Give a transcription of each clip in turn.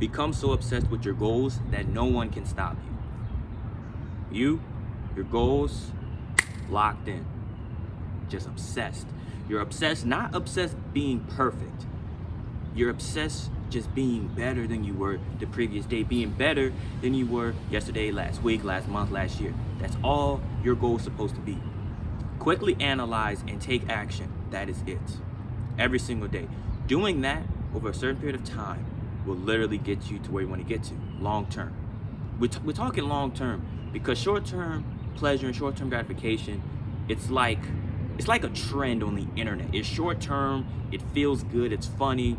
Become so obsessed with your goals that no one can stop you. Your goals, locked in, just obsessed. You're obsessed, not obsessed being perfect. You're obsessed just being better than you were the previous day, being better than you were yesterday, last week, last month, last year. That's all your goal is supposed to be. Quickly analyze and take action. That is it. Every single day. Doing that over a certain period of time will literally get you to where you want to get to, long term. We're talking long term because short term pleasure and short term gratification, it's like a trend on the internet. It's short term, it feels good, it's funny,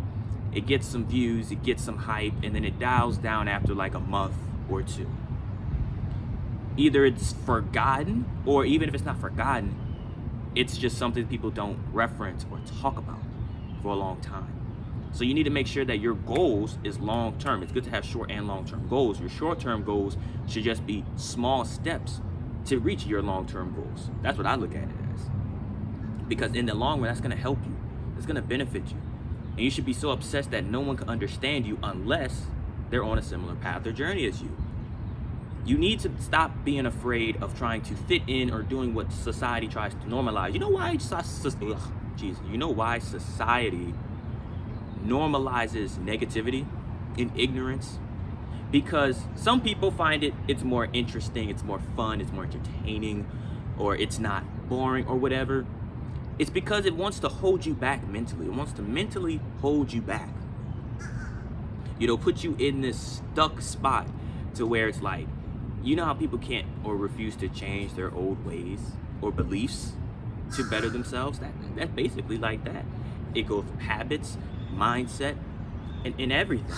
it gets some views, it gets some hype, and then it dials down after like a month or two. Either it's forgotten, or even if it's not forgotten, it's just something people don't reference or talk about for a long time. So you need to make sure that your goals is long term. It's good to have short and long term goals. Your short term goals should just be small steps to reach your long term goals. That's what I look at it as. Because in the long run, that's gonna help you. It's gonna benefit you. And you should be so obsessed that no one can understand you unless they're on a similar path or journey as you. You need to stop being afraid of trying to fit in or doing what society tries to normalize. You know why society normalizes negativity and ignorance? Because some people find it's more interesting, it's more fun, it's more entertaining, or it's not boring or whatever. It's because it wants to hold you back mentally. It wants to mentally hold you back. Put you in this stuck spot to where it's like, you know how people can't or refuse to change their old ways or beliefs to better themselves? That's basically like that. It goes from habits, mindset, and everything.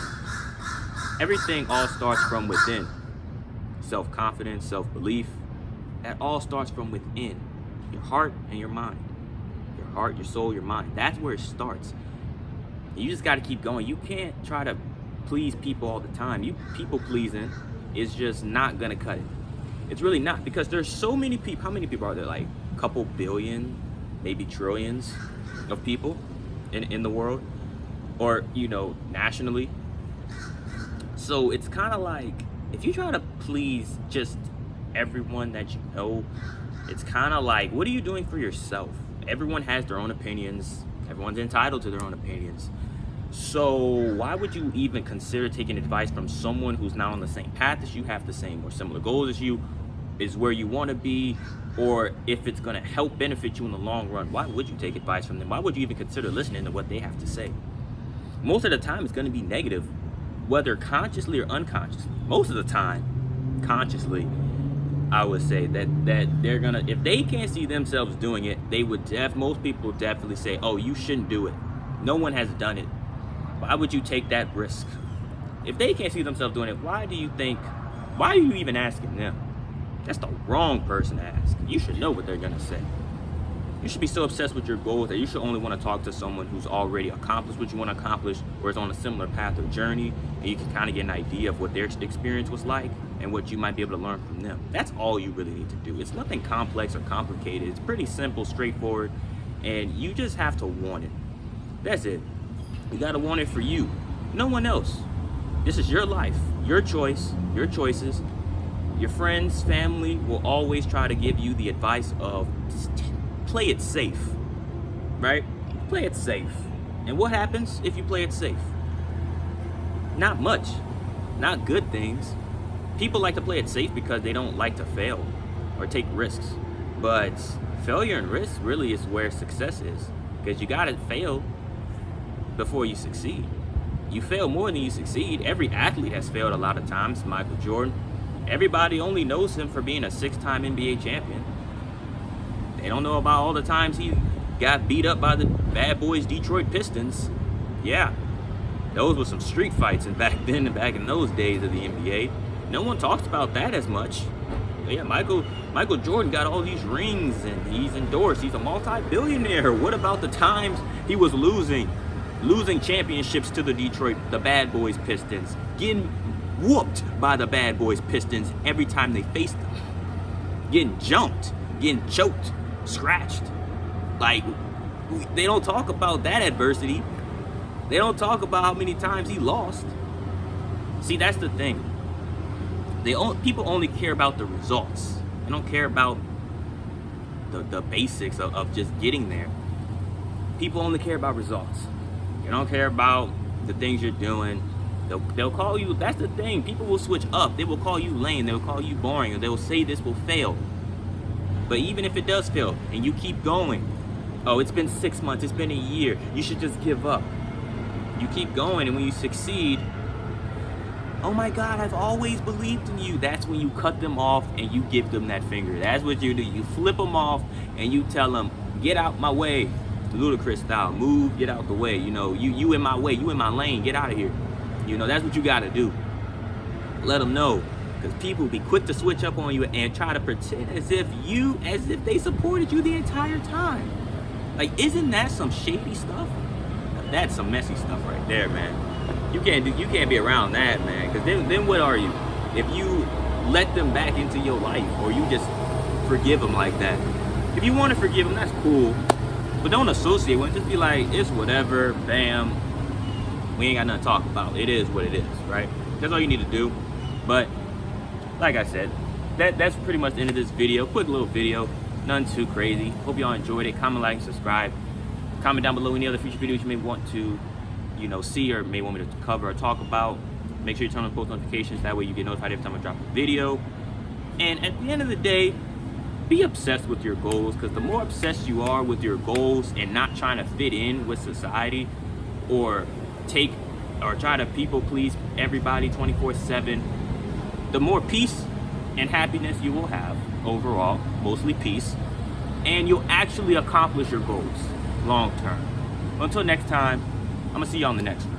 Everything all starts from within. Self-confidence, self-belief, that all starts from within. Your heart and your mind. Your heart, your soul, your mind. That's where it starts. You just got to keep going. You can't try to please people all the time. People pleasing is just not gonna cut it. It's really not, because there's so many people. How many people are there? Like a couple billion, maybe trillions of people in the world, or nationally. So it's kind of like, if you try to please just everyone that you know, it's kind of like, what are you doing for yourself? Everyone has their own opinions. Everyone's entitled to their own opinions. So why would you even consider taking advice from someone who's not on the same path as you, have the same or similar goals as you, is where you want to be, or if it's going to help benefit you in the long run? Why would you take advice from them? Why would you even consider listening to what they have to say? Most of the time it's going to be negative, whether consciously or unconsciously. Most of the time, consciously, I would say that they're gonna, if they can't see themselves doing it, most people would definitely say, oh, you shouldn't do it. No one has done it. Why would you take that risk? If they can't see themselves doing it, why are you even asking them? That's the wrong person to ask. You should know what they're gonna say. You should be so obsessed with your goals that you should only want to talk to someone who's already accomplished what you want to accomplish, or is on a similar path or journey, and you can kind of get an idea of what their experience was like and what you might be able to learn from them. That's all you really need to do. It's nothing complex or complicated. It's pretty simple, straightforward, and you just have to want it. That's it. You gotta want it for you, no one else. This is your life, your choice, your choices. Your friends, family will always try to give you the advice of play it safe, right? Play it safe. And what happens if you play it safe? Not much, not good things. People like to play it safe because they don't like to fail or take risks. But failure and risk really is where success is, because you gotta fail before you succeed. You fail more than you succeed. Every athlete has failed a lot of times. Michael Jordan, everybody only knows him for being a 6-time NBA champion. They don't know about all the times he got beat up by the bad boys Detroit Pistons. Yeah, those were some street fights, and back in those days of the NBA, no one talks about that as much. Yeah, Michael Jordan got all these rings and he's endorsed. He's a multi-billionaire. What about the times he was losing championships to the bad boys Pistons, getting whooped by the bad boys Pistons every time they faced them, getting jumped, getting choked, scratched? Like, they don't talk about that adversity. They don't talk about how many times he lost. See, that's the thing. People only care about the results. They don't care about the basics of just getting there. People only care about results. They don't care about the things you're doing. They'll call you, that's the thing. People will switch up. They will call you lame. They will call you boring. Or they will say this will fail. But even if it does fail and you keep going, oh, it's been 6 months, it's been a year, you should just give up. You keep going, and when you succeed, oh my God, I've always believed in you. That's when you cut them off and you give them that finger. That's what you do. You flip them off and you tell them, get out my way. Ludacris style, move, get out the way. You know, you in my way, you in my lane, get out of here. You know, that's what you gotta do. Let them know. Because people be quick to switch up on you and try to pretend as if they supported you the entire time. Like, isn't that some shady stuff? That's some messy stuff right there, man. You can't be around that, man. Because then what are you? If you let them back into your life, or you just forgive them like that. If you want to forgive them, that's cool. But don't associate with them. Just be like, it's whatever, bam. We ain't got nothing to talk about. It is what it is, right? That's all you need to do. But like I said, that's pretty much the end of this video. Quick little video, nothing too crazy. Hope y'all enjoyed it. Comment, like, subscribe. Comment down below any other future videos you may want to, see, or may want me to cover or talk about. Make sure you turn on post notifications. That way you get notified every time I drop a video. And at the end of the day, be obsessed with your goals, because the more obsessed you are with your goals and not trying to fit in with society, or try to people please everybody 24/7, the more peace and happiness you will have overall, mostly peace, and you'll actually accomplish your goals long term. Until next time, I'm gonna see you on the next one.